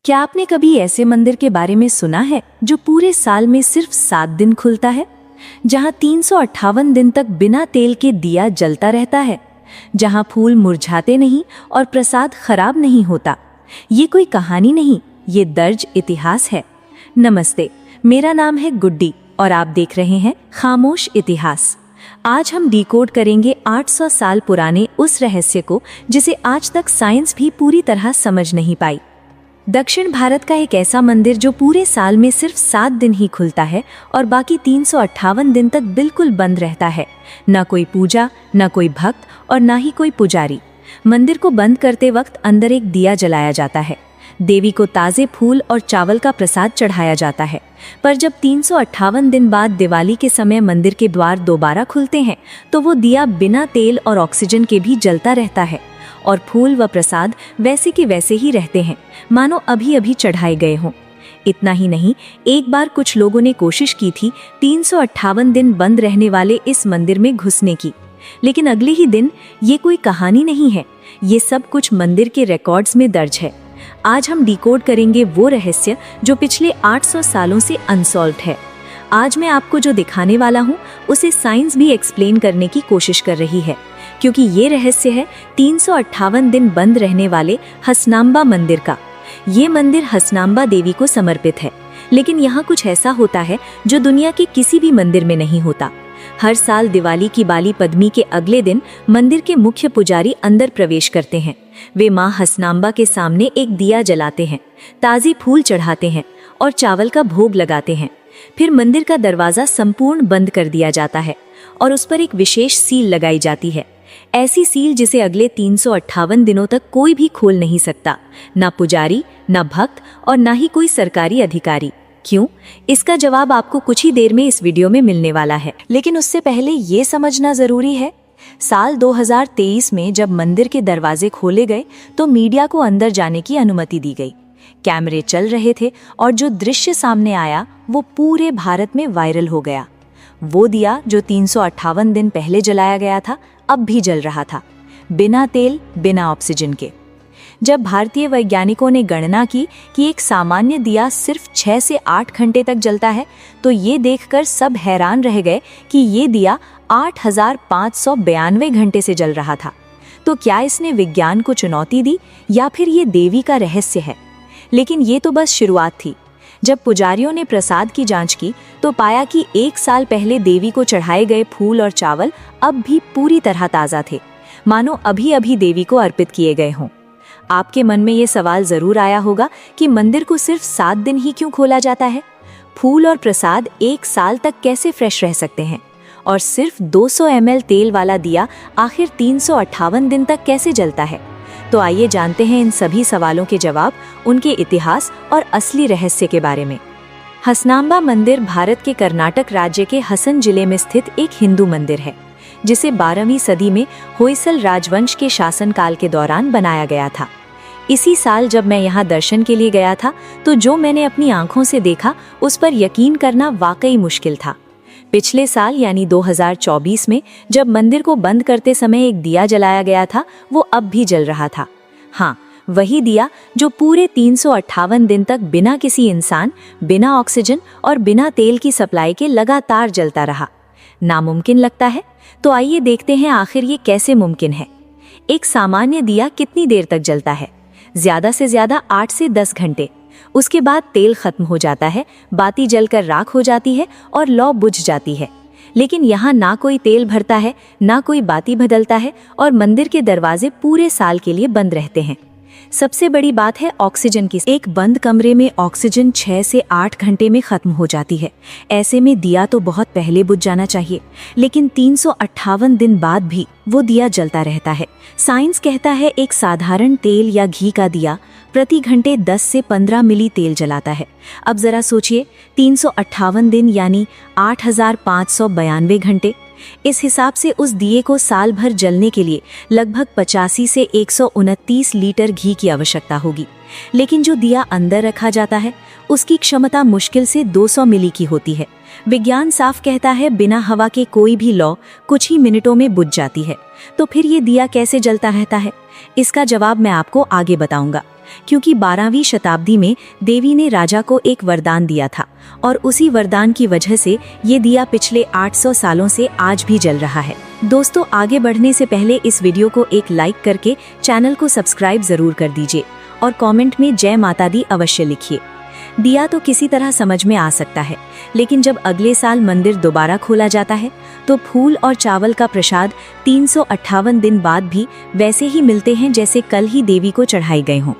क्या आपने कभी ऐसे मंदिर के बारे में सुना है जो पूरे साल में सिर्फ 7 दिन खुलता है, जहां 358 दिन तक बिना तेल के दिया जलता रहता है, जहां फूल मुरझाते नहीं और प्रसाद खराब नहीं होता? ये कोई कहानी नहीं, ये दर्ज इतिहास है। नमस्ते, मेरा नाम है गुड्डी और आप देख रहे हैं खामोश इतिहास। आज हम डिकोड करेंगे 800 साल पुराने उस रहस्य को जिसे आज तक साइंस भी पूरी तरह समझ नहीं पाई। दक्षिण भारत का एक ऐसा मंदिर जो पूरे साल में सिर्फ 7 दिन ही खुलता है और बाकी 358 दिन तक बिल्कुल बंद रहता है। न कोई पूजा, न कोई भक्त और न ही कोई पुजारी। मंदिर को बंद करते वक्त अंदर एक दिया जलाया जाता है। देवी को ताज़े फूल और चावल का प्रसाद चढ़ाया जाता है। पर जब 358 दिन बाद दिवाली के समय मंदिर के द्वार दोबारा खुलते हैं तो वो दिया बिना तेल और ऑक्सीजन के भी जलता रहता है और फूल व प्रसाद वैसे के वैसे ही रहते हैं, मानो अभी अभी चढ़ाए गए हों। इतना ही नहीं, एक बार कुछ लोगों ने कोशिश की थी 358 दिन बंद रहने वाले इस मंदिर में घुसने की, लेकिन अगले ही दिन। ये कोई कहानी नहीं है, ये सब कुछ मंदिर के रिकॉर्ड्स में दर्ज है। आज हम डिकोड करेंगे वो रहस्य जो पिछले 800 सालों से अनसॉल्व्ड है। आज मैं आपको जो दिखाने वाला हूँ उसे साइंस भी एक्सप्लेन करने की कोशिश कर रही है, क्योंकि ये रहस्य है 358 दिन बंद रहने वाले हसनांबा मंदिर का। ये मंदिर हसनांबा देवी को समर्पित है, लेकिन यहाँ कुछ ऐसा होता है जो दुनिया के किसी भी मंदिर में नहीं होता। हर साल दिवाली की बाली पद्मी के अगले दिन मंदिर के मुख्य पुजारी अंदर प्रवेश करते हैं। वे माँ हसनांबा के सामने एक दिया जलाते हैं, ताज़े फूल चढ़ाते हैं और चावल का भोग लगाते हैं। फिर मंदिर का दरवाज़ा संपूर्ण बंद कर दिया जाता है और उस पर एक विशेष सील लगाई जाती है। ऐसी सील जिसे अगले 358 दिनों तक कोई भी खोल नहीं सकता, ना पुजारी, ना भक्त और ना ही कोई सरकारी अधिकारी। क्यों? इसका जवाब आपको कुछ ही देर में इस वीडियो में मिलने वाला है। लेकिन उससे पहले ये समझना जरूरी है, साल 2023 में जब मंदिर के दरवाजे खोले गए तो मीडिया को अंदर जाने की अनुमति दी गई। कैमरे चल रहे थे और जो दृश्य सामने आया वो पूरे भारत में वायरल हो गया। वो दिया जो 358 दिन पहले जलाया गया था, अब भी जल रहा था, बिना तेल, बिना ऑक्सीजन के। जब भारतीय वैज्ञानिकों ने गणना की कि एक सामान्य दिया सिर्फ 6 से 8 घंटे तक जलता है, तो ये देखकर सब हैरान रह गए कि ये दिया 8592 घंटे से जल रहा था। तो क्या इसने विज्ञान को चुनौती दी या फिर ये देवी का रहस्य है? लेकिन ये तो बस शुरुआत थी। जब पुजारियों ने प्रसाद की जांच की तो पाया कि 1 साल पहले देवी को चढ़ाए गए फूल और चावल अब भी पूरी तरह ताज़ा थे, मानो अभी अभी देवी को अर्पित किए गए हों। आपके मन में ये सवाल ज़रूर आया होगा कि मंदिर को सिर्फ 7 दिन ही क्यों खोला जाता है? फूल और प्रसाद 1 साल तक कैसे फ्रेश रह सकते हैं? और सिर्फ 200 ml तेल वाला दिया आखिर 358 दिन तक कैसे जलता है? तो आइए जानते हैं इन सभी सवालों के जवाब, उनके इतिहास और असली रहस्य के बारे में। हसनांबा मंदिर भारत के कर्नाटक राज्य के हसन जिले में स्थित एक हिंदू मंदिर है, जिसे 12वीं सदी में होयसल राजवंश के शासनकाल के दौरान बनाया गया था। इसी साल जब मैं यहाँ दर्शन के लिए गया था तो जो मैंने अपनी आंखों से देखा उस पर यकीन करना वाकई मुश्किल था। पिछले साल यानी 2024 में जब मंदिर को बंद करते समय एक दिया जलाया गया था, वो अब भी जल रहा था। हाँ, वही दिया जो पूरे 358 दिन तक बिना किसी इंसान, बिना ऑक्सीजन और बिना तेल की सप्लाई के लगातार जलता रहा। नामुमकिन लगता है? तो आइए देखते हैं आखिर ये कैसे मुमकिन है। एक सामान्य दिया कितनी देर तक जलता है? ज्यादा से ज्यादा 8 से 10 घंटे। उसके बाद तेल खत्म हो जाता है, बाती जलकर राख हो जाती है और लौ बुझ जाती है। लेकिन यहाँ ना कोई तेल भरता है, ना कोई बाती बदलता है और मंदिर के दरवाजे पूरे साल के लिए बंद रहते हैं। सबसे बड़ी बात है ऑक्सीजन की। एक बंद कमरे में ऑक्सीजन 6 से 8 घंटे में खत्म हो जाती है। ऐसे में दिया तो बहुत पहले बुझ जाना चाहिए, लेकिन 358 दिन बाद भी वो दिया जलता रहता है। साइंस कहता है एक साधारण तेल या घी का दिया प्रति घंटे 10 से 15 मिली तेल जलाता है। अब जरा सोचिए, 358 दिन यानी 8592 घंटे। इस हिसाब से उस दिए को साल भर जलने के लिए लगभग 85 से 129 लीटर घी की आवश्यकता होगी। लेकिन जो दिया अंदर रखा जाता है उसकी क्षमता मुश्किल से 200 मिली की होती है। विज्ञान साफ कहता है बिना हवा के कोई भी लौ कुछ ही मिनटों में बुझ जाती है। तो फिर ये दिया कैसे जलता रहता है? इसका जवाब मैं आपको आगे बताऊंगा। क्योंकि 12वीं शताब्दी में देवी ने राजा को एक वरदान दिया था और उसी वरदान की वजह से ये दिया पिछले 800 सालों से आज भी जल रहा है। दोस्तों, आगे बढ़ने से पहले इस वीडियो को एक लाइक करके चैनल को सब्सक्राइब जरूर कर दीजिए और कमेंट में जय माता दी अवश्य लिखिए। दिया तो किसी तरह समझ में आ सकता है, लेकिन जब अगले साल मंदिर दोबारा खोला जाता है तो फूल और चावल का प्रसाद 358 दिन बाद भी वैसे ही मिलते हैं जैसे कल ही देवी को चढ़ाए गए हों।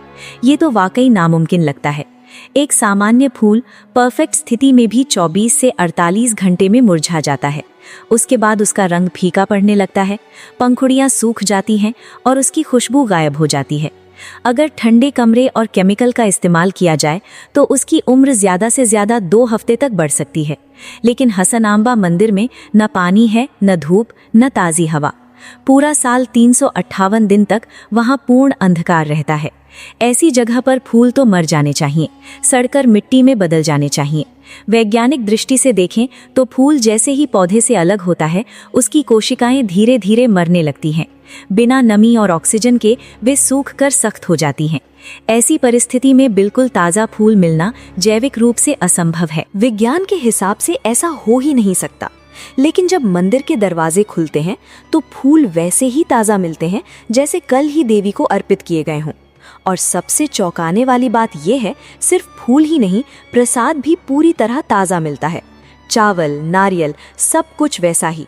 ये तो वाकई नामुमकिन लगता है। एक सामान्य फूल परफेक्ट स्थिति में भी 24 से 48 घंटे में मुरझा जाता है। उसके बाद उसका रंग फीका पड़ने लगता है, पंखुड़ियां सूख जाती हैं और उसकी खुशबू गायब हो जाती है। अगर ठंडे कमरे और केमिकल का इस्तेमाल किया जाए तो उसकी उम्र ज्यादा से ज्यादा 2 हफ्ते तक बढ़ सकती है। लेकिन हसनांबा मंदिर में न पानी है, न धूप, न ताज़ी हवा। पूरा साल 358 दिन तक वहां पूर्ण अंधकार रहता है। ऐसी जगह पर फूल तो मर जाने चाहिए, सड़कर मिट्टी में बदल जाने चाहिए। वैज्ञानिक दृष्टि से देखें तो फूल जैसे ही पौधे से अलग होता है, उसकी कोशिकाएं धीरे धीरे मरने लगती हैं। बिना नमी और ऑक्सीजन के वे सूख कर सख्त हो जाती हैं। ऐसी परिस्थिति में बिल्कुल ताज़ा फूल मिलना जैविक रूप से असंभव है। विज्ञान के हिसाब से ऐसा हो ही नहीं सकता। लेकिन जब मंदिर के दरवाजे खुलते हैं तो फूल वैसे ही ताज़ा मिलते हैं जैसे कल ही देवी को अर्पित किए गए हों। और सबसे चौंकाने वाली बात यह है, सिर्फ फूल ही नहीं, प्रसाद भी पूरी तरह ताज़ा मिलता है। चावल, नारियल, सब कुछ वैसा ही।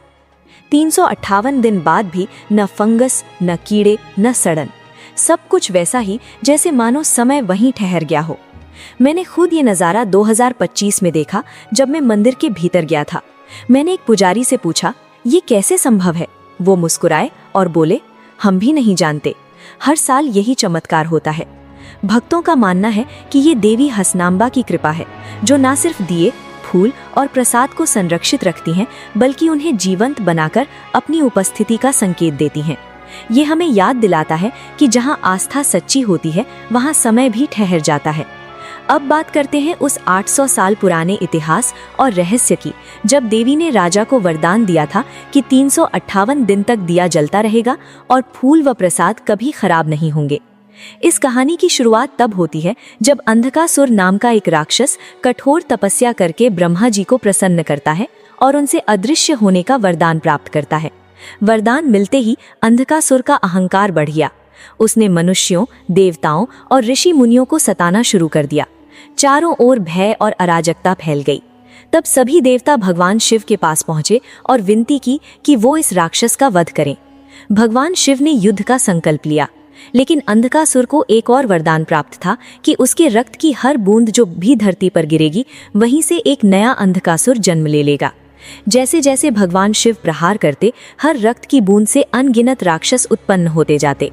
358 दिन बाद भी न फंगस, न कीड़े, न सड़न। सब कुछ वैसा ही जैसे मानो समय वहीं ठहर गया हो। मैंने खुद ये नज़ारा 2025 में देखा जब मैं मंदिर के भीतर गया था। मैंने एक पुजारी से पूछा, ये कैसे संभव है? वो मुस्कुराए और बोले, हम भी नहीं जानते। हर साल यही चमत्कार होता है। भक्तों का मानना है कि ये देवी हसनांबा की कृपा है, जो न सिर्फ दिए, फूल और प्रसाद को संरक्षित रखती हैं, बल्कि उन्हें जीवंत बनाकर अपनी उपस्थिति का संकेत देती हैं। ये हमें याद दिलाता है कि जहाँ आस्था सच्ची होती है, वहाँ समय भी ठहर जाता है। अब बात करते हैं उस 800 साल पुराने इतिहास और रहस्य की, जब देवी ने राजा को वरदान दिया था कि 358 दिन तक दिया जलता रहेगा और फूल व प्रसाद कभी खराब नहीं होंगे। इस कहानी की शुरुआत तब होती है जब अंधकासुर नाम का एक राक्षस कठोर तपस्या करके ब्रह्मा जी को प्रसन्न करता है और उनसे अदृश्य होने का वरदान प्राप्त करता है। वरदान मिलते ही अंधकासुर का अहंकार बढ़ गया। उसने मनुष्यों, देवताओं और ऋषि मुनियों को सताना शुरू कर दिया। चारों ओर भय और अराजकता फैल गई। तब सभी देवता भगवान शिव के पास पहुंचे और विनती की कि वो इस राक्षस का वध करें। भगवान शिव ने युद्ध का संकल्प लिया, लेकिन अंधकासुर को एक और वरदान प्राप्त था कि उसके रक्त की हर बूंद जो भी धरती पर गिरेगी, वहीं से एक नया अंधकासुर जन्म ले लेगा। जैसे जैसे भगवान शिव प्रहार करते, हर रक्त की बूंद से अनगिनत राक्षस उत्पन्न होते जाते।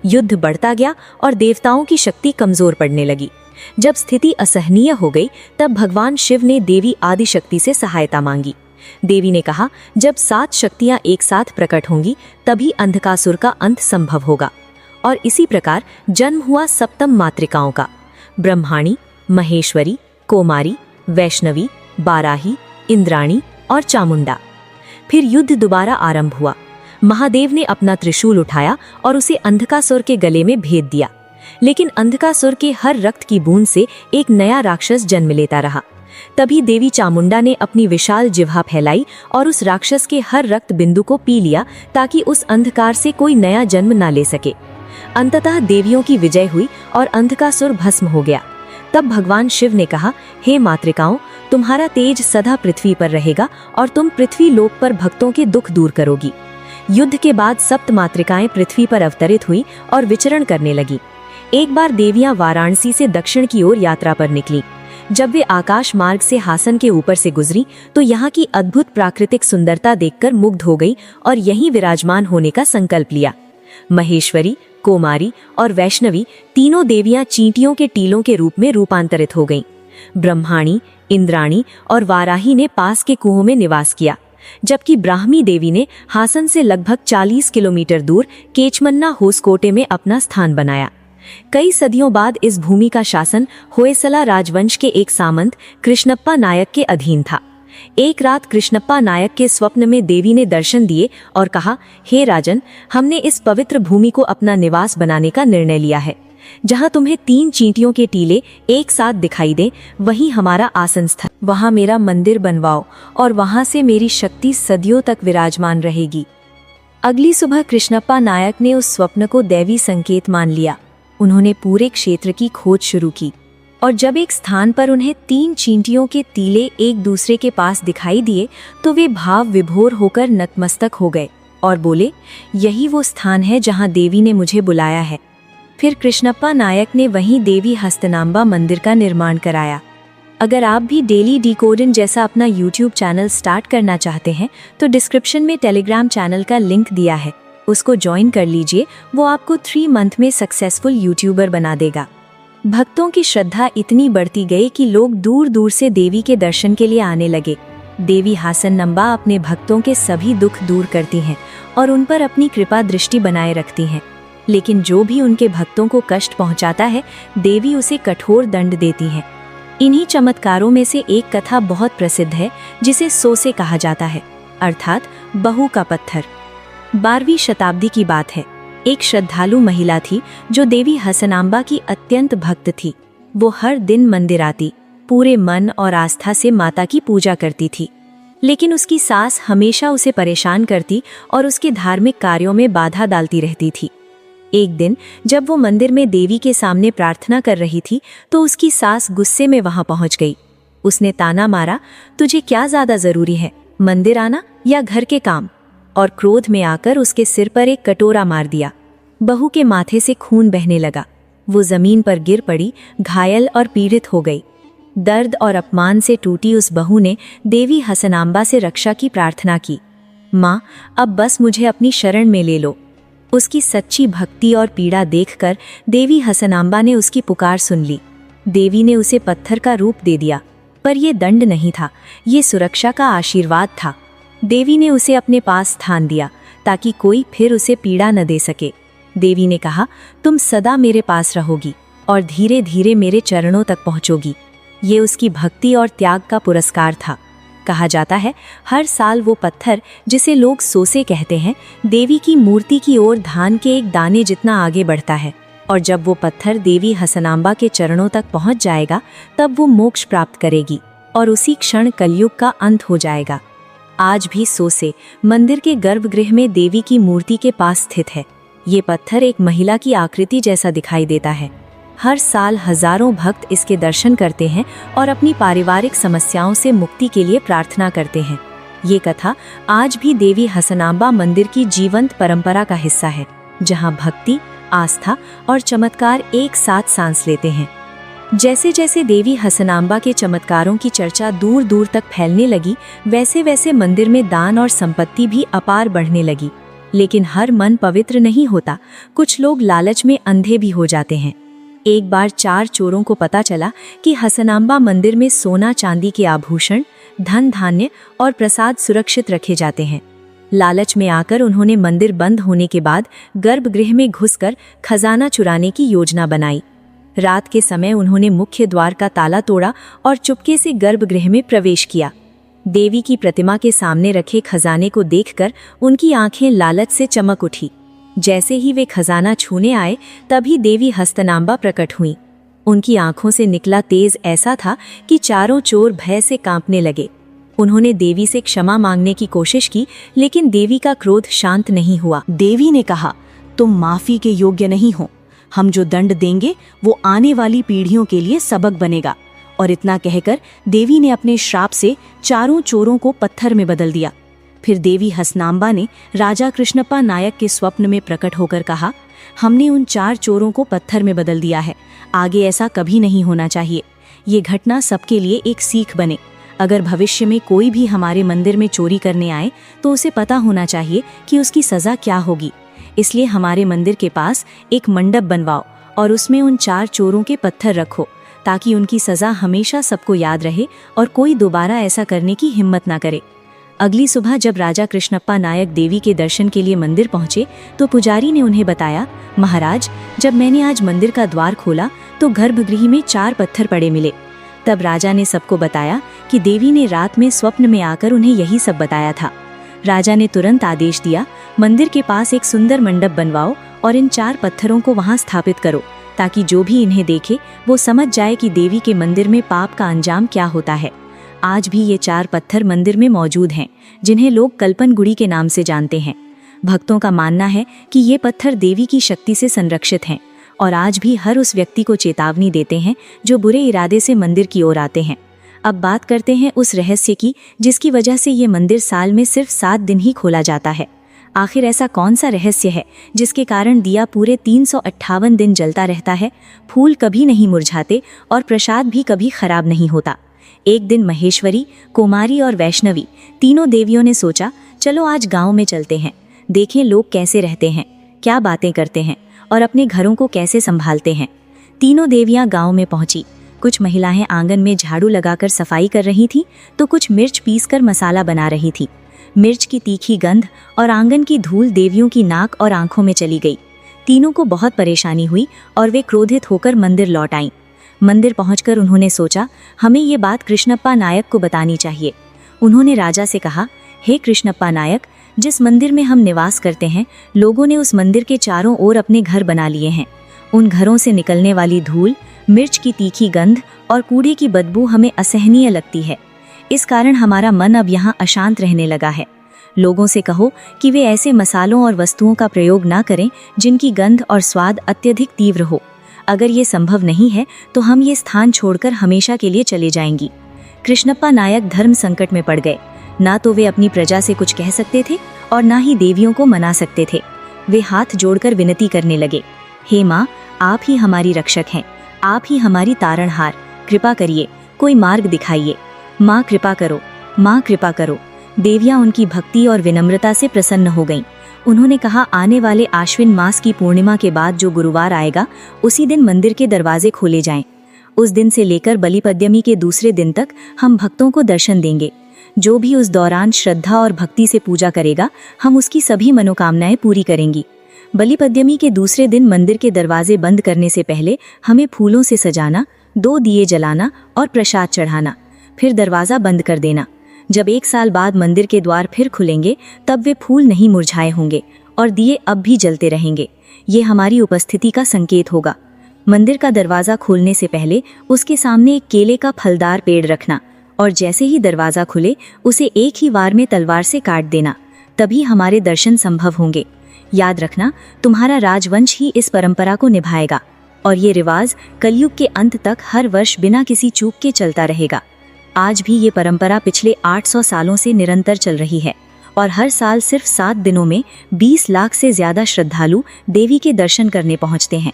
युद्ध बढ़ता गया और देवताओं की शक्ति कमजोर पड़ने लगी। जब स्थिति असहनीय हो गई, तब भगवान शिव ने देवी आदिशक्ति से सहायता मांगी। देवी ने कहा, जब 7 शक्तियां एक साथ प्रकट होंगी, तभी अंधकासुर का अंत संभव होगा। और इसी प्रकार जन्म हुआ सप्तम मातृकाओं का, ब्रह्माणी, महेश्वरी, कोमारी, वैष्णवी, बाराही, इंद्राणी और चामुंडा। फिर युद्ध दोबारा आरंभ हुआ। महादेव ने अपना त्रिशूल उठाया और उसे अंधकासुर के गले में भेद दिया। लेकिन अंधकासुर के हर रक्त की बूंद से एक नया राक्षस जन्म लेता रहा। तभी देवी चामुंडा ने अपनी विशाल जिह्वा फैलाई और उस राक्षस के हर रक्त बिंदु को पी लिया, ताकि उस अंधकार से कोई नया जन्म न ले सके। अंततः देवियों की विजय हुई और अंधकासुर भस्म हो गया। तब भगवान शिव ने कहा, हे मातृकाओं, तुम्हारा तेज सदा पृथ्वी पर रहेगा और तुम पृथ्वी लोक पर भक्तों के दुख दूर करोगी। युद्ध के बाद सप्त मातृकाएं पृथ्वी पर अवतरित हुई और विचरण करने लगी। एक बार देवियां वाराणसी से दक्षिण की ओर यात्रा पर निकली। जब वे आकाश मार्ग से हासन के ऊपर से गुजरी तो यहाँ की अद्भुत प्राकृतिक सुंदरता देखकर मुग्ध हो गई और यहीं विराजमान होने का संकल्प लिया। महेश्वरी, कोमारी और वैष्णवी तीनों देवियां चींटियों के टीलों के रूप में रूपांतरित हो गईं। ब्रह्माणी, इंद्राणी और वाराही ने पास के कुओं में निवास किया, जबकि ब्राह्मी देवी ने हासन से लगभग 40 किलोमीटर दूर केचमन्ना होसकोटे में अपना स्थान बनाया। कई सदियों बाद इस भूमि का शासन होयसला राजवंश के एक सामंत कृष्णप्पा नायक के अधीन था। एक रात कृष्णप्पा नायक के स्वप्न में देवी ने दर्शन दिए और कहा, हे राजन, हमने इस पवित्र भूमि को अपना निवास बनाने का निर्णय लिया है। जहाँ तुम्हें 3 चींटियों के टीले एक साथ दिखाई दे, वही हमारा आसन स्थल। वहाँ मेरा मंदिर बनवाओ और वहाँ से मेरी शक्ति सदियों तक विराजमान रहेगी। अगली सुबह कृष्णप्पा नायक ने उस स्वप्न को दैवी संकेत मान लिया। उन्होंने पूरे क्षेत्र की खोज शुरू की और जब एक स्थान पर उन्हें 3 चींटियों के तीले एक दूसरे के पास दिखाई दिए तो वे भाव विभोर होकर नतमस्तक हो गए और बोले, यही वो स्थान है जहां देवी ने मुझे बुलाया है। फिर कृष्णप्पा नायक ने वहीं देवी हस्तनाम्बा मंदिर का निर्माण कराया। अगर आप भी डेली डिकोडिन जैसा अपना YouTube चैनल स्टार्ट करना चाहते हैं तो डिस्क्रिप्शन में टेलीग्राम चैनल का लिंक दिया है, उसको ज्वाइन कर लीजिए। वो आपको 3 मंथ में सक्सेसफुल यूट्यूबर बना देगा। भक्तों की श्रद्धा इतनी बढ़ती गई कि लोग दूर दूर से देवी के दर्शन के लिए आने लगे। देवी हसनाम्बा अपने भक्तों के सभी दुख दूर करती हैं और उन पर अपनी कृपा दृष्टि बनाए रखती हैं। लेकिन जो भी उनके भक्तों को कष्ट पहुंचाता है, देवी उसे कठोर दंड देती हैं। इन्हीं चमत्कारों में से एक कथा बहुत प्रसिद्ध है जिसे सोसे कहा जाता है, अर्थात बहू का पत्थर। 12वीं शताब्दी की बात है। एक श्रद्धालु महिला थी जो देवी हसनाम्बा की अत्यंत भक्त थी। वो हर दिन मंदिर आती, पूरे मन और आस्था से माता की पूजा करती थी। लेकिन उसकी सास हमेशा उसे परेशान करती और उसके धार्मिक कार्यों में बाधा डालती रहती थी। एक दिन जब वो मंदिर में देवी के सामने प्रार्थना कर रही थी तो उसकी सास गुस्से में वहां पहुंच गई। उसने ताना मारा, तुझे क्या ज्यादा जरूरी है, मंदिर आना या घर के काम? और क्रोध में आकर उसके सिर पर एक कटोरा मार दिया। बहू के माथे से खून बहने लगा। वो जमीन पर गिर पड़ी, घायल और पीड़ित हो गई। दर्द और अपमान से टूटी उस बहू ने देवी हसनाम्बा से रक्षा की प्रार्थना की। माँ, अब बस मुझे अपनी शरण में ले लो। उसकी सच्ची भक्ति और पीड़ा देखकर देवी हसनाम्बा ने उसकी पुकार सुन ली। देवी ने उसे पत्थर का रूप दे दिया, पर यह दंड नहीं था, ये सुरक्षा का आशीर्वाद था। देवी ने उसे अपने पास स्थान दिया ताकि कोई फिर उसे पीड़ा न दे सके। देवी ने कहा, तुम सदा मेरे पास रहोगी और धीरे धीरे मेरे चरणों तक पहुंचोगी। ये उसकी भक्ति और त्याग का पुरस्कार था। कहा जाता है, हर साल वो पत्थर, जिसे लोग सोसे कहते हैं, देवी की मूर्ति की ओर धान के एक दाने जितना आगे बढ़ता है और जब वो पत्थर देवी हसनाम्बा के चरणों तक पहुंच जाएगा तब वो मोक्ष प्राप्त करेगी और उसी क्षण कलयुग का अंत हो जाएगा। आज भी सोसे मंदिर के गर्भगृह में देवी की मूर्ति के पास स्थित है। ये पत्थर एक महिला की आकृति जैसा दिखाई देता है। हर साल हजारों भक्त इसके दर्शन करते हैं और अपनी पारिवारिक समस्याओं से मुक्ति के लिए प्रार्थना करते हैं। ये कथा आज भी देवी हसनाम्बा मंदिर की जीवंत परंपरा का हिस्सा है, जहां भक्ति, आस्था और चमत्कार एक साथ सांस लेते हैं। जैसे जैसे देवी हसनाम्बा के चमत्कारों की चर्चा दूर दूर तक फैलने लगी, वैसे वैसे मंदिर में दान और संपत्ति भी अपार बढ़ने लगी। लेकिन हर मन पवित्र नहीं होता। कुछ लोग लालच में अंधे भी हो जाते हैं। एक बार 4 चोरों को पता चला कि हसनाम्बा मंदिर में सोना चांदी के आभूषण, धन धान्य और प्रसाद सुरक्षित रखे जाते हैं। लालच में आकर उन्होंने मंदिर बंद होने के बाद गर्भगृह में घुसकर खजाना चुराने की योजना बनाई। रात के समय उन्होंने मुख्य द्वार का ताला तोड़ा और चुपके से गर्भगृह में प्रवेश किया। देवी की प्रतिमा के सामने रखे खजाने को देखकर उनकी आंखें लालच से चमक उठी। जैसे ही वे खजाना छूने आए तभी देवी हसनाम्बा प्रकट हुई। उनकी आंखों से निकला तेज ऐसा था कि चारों चोर भय से कांपने लगे। उन्होंने देवी से क्षमा मांगने की कोशिश की, लेकिन देवी का क्रोध शांत नहीं हुआ। देवी ने कहा, तुम माफी के योग्य नहीं हो। हम जो दंड देंगे वो आने वाली पीढ़ियों के लिए सबक बनेगा। और इतना कहकर देवी ने अपने श्राप से चारों चोरों को पत्थर में बदल दिया। फिर देवी हसनाम्बा ने राजा कृष्णप्पा नायक के स्वप्न में प्रकट होकर कहा, हमने उन 4 चोरों को पत्थर में बदल दिया है। आगे ऐसा कभी नहीं होना चाहिए। ये घटना सबके लिए एक सीख बने। अगर भविष्य में कोई भी हमारे मंदिर में चोरी करने आए तो उसे पता होना चाहिए कि उसकी सजा क्या होगी। इसलिए हमारे मंदिर के पास एक मंडप बनवाओ और उसमें उन 4 चोरों के पत्थर रखो, ताकि उनकी सजा हमेशा सबको याद रहे और कोई दोबारा ऐसा करने की हिम्मत ना करे। अगली सुबह जब राजा कृष्णप्पा नायक देवी के दर्शन के लिए मंदिर पहुंचे तो पुजारी ने उन्हें बताया, महाराज, जब मैंने आज मंदिर का द्वार खोला तो गर्भगृह में 4 पत्थर पड़े मिले। तब राजा ने सबको बताया कि देवी ने रात में स्वप्न में आकर उन्हें यही सब बताया था। राजा ने तुरंत आदेश दिया, मंदिर के पास एक सुंदर मंडप बनवाओ और इन 4 पत्थरों को वहां स्थापित करो, ताकि जो भी इन्हें देखे वो समझ जाए कि देवी के मंदिर में पाप का अंजाम क्या होता है। आज भी ये 4 पत्थर मंदिर में मौजूद हैं, जिन्हें लोग कल्पनगुड़ी के नाम से जानते हैं। भक्तों का मानना है कि ये पत्थर देवी की शक्ति से संरक्षित हैं और आज भी हर उस व्यक्ति को चेतावनी देते हैं जो बुरे इरादे से मंदिर की ओर आते हैं। अब बात करते हैं उस रहस्य की जिसकी वजह से ये मंदिर साल में सिर्फ 7 दिन ही खोला जाता है। आखिर ऐसा कौन सा रहस्य है जिसके कारण दिया पूरे 358 दिन जलता रहता है, फूल कभी नहीं मुरझाते और प्रसाद भी कभी खराब नहीं होता। एक दिन महेश्वरी, कुमारी और वैष्णवी तीनों देवियों ने सोचा, चलो आज गांव में चलते हैं, देखें लोग कैसे रहते हैं, क्या बातें करते हैं और अपने घरों को कैसे संभालते हैं। तीनों देवियां गांव में पहुंची। कुछ महिलाएं आंगन में झाड़ू लगाकर सफाई कर रही थीं, तो कुछ मिर्च पीसकर मसाला बना रही थी। मिर्च की तीखी गंध और आंगन की धूल देवियों की नाक और आंखों में चली गई। तीनों को बहुत परेशानी हुई और वे क्रोधित होकर मंदिर लौट आईं। मंदिर पहुंचकर उन्होंने सोचा, हमें ये बात कृष्णप्पा नायक को बतानी चाहिए। उन्होंने राजा से कहा, हे कृष्णप्पा नायक, जिस मंदिर में हम निवास करते हैं, लोगों ने उस मंदिर के चारों ओर अपने घर बना लिए हैं। उन घरों से निकलने वाली धूल, मिर्च की तीखी गंध और कूड़े की बदबू हमें असहनीय लगती है। इस कारण हमारा मन अब यहाँ अशांत रहने लगा है। लोगों से कहो कि वे ऐसे मसालों और वस्तुओं का प्रयोग ना करें जिनकी गंध और स्वाद अत्यधिक तीव्र हो। अगर ये संभव नहीं है तो हम ये स्थान छोड़कर हमेशा के लिए चले जाएंगी। कृष्णप्पा नायक धर्म संकट में पड़ गए। ना तो वे अपनी प्रजा से कुछ कह सकते थे और ना ही देवियों को मना सकते थे। वे हाथ जोड़कर विनती करने लगे, हे माँ, आप ही हमारी रक्षक हैं, आप ही हमारी तारणहार, कृपा करिए, कोई मार्ग दिखाइए। माँ कृपा करो, माँ कृपा करो। देवियाँ उनकी भक्ति और विनम्रता से प्रसन्न हो गईं। उन्होंने कहा, आने वाले आश्विन मास की पूर्णिमा के बाद जो गुरुवार आएगा, उसी दिन मंदिर के दरवाजे खोले जाएं। उस दिन से लेकर बलिपद्यमी के दूसरे दिन तक हम भक्तों को दर्शन देंगे। जो भी उस दौरान श्रद्धा और भक्ति से पूजा करेगा, हम उसकी सभी मनोकामनाएं पूरी करेंगी। बलिपद्यमी के दूसरे दिन मंदिर के दरवाजे बंद करने से पहले हमें फूलों से सजाना, 2 दिए जलाना और प्रसाद चढ़ाना, फिर दरवाज़ा बंद कर देना। जब 1 साल बाद मंदिर के द्वार फिर खुलेंगे, तब वे फूल नहीं मुरझाए होंगे और दिए अब भी जलते रहेंगे। ये हमारी उपस्थिति का संकेत होगा। मंदिर का दरवाज़ा खोलने से पहले उसके सामने एक केले का फलदार पेड़ रखना और जैसे ही दरवाज़ा खुले उसे एक ही वार में तलवार से काट देना, तभी हमारे दर्शन संभव होंगे। याद रखना, तुम्हारा राजवंश ही इस परंपरा को निभाएगा और ये रिवाज कलयुग के अंत तक हर वर्ष बिना किसी चूक के चलता रहेगा। आज भी ये परंपरा पिछले 800 सालों से निरंतर चल रही है और हर साल सिर्फ 7 दिनों में 20 लाख से ज्यादा श्रद्धालु देवी के दर्शन करने पहुंचते हैं।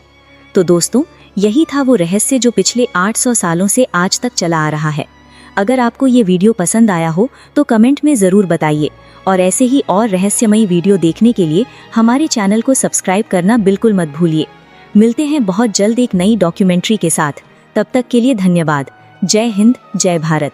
तो दोस्तों, यही था वो रहस्य जो पिछले 800 सालों से आज तक चला आ रहा है। अगर आपको ये वीडियो पसंद आया हो तो कमेंट में ज़रूर बताइए और ऐसे ही और रहस्यमयी वीडियो देखने के लिए हमारे चैनल को सब्सक्राइब करना बिल्कुल मत भूलिए। मिलते हैं बहुत जल्द एक नई डॉक्यूमेंट्री के साथ। तब तक के लिए धन्यवाद। जय हिंद, जय भारत।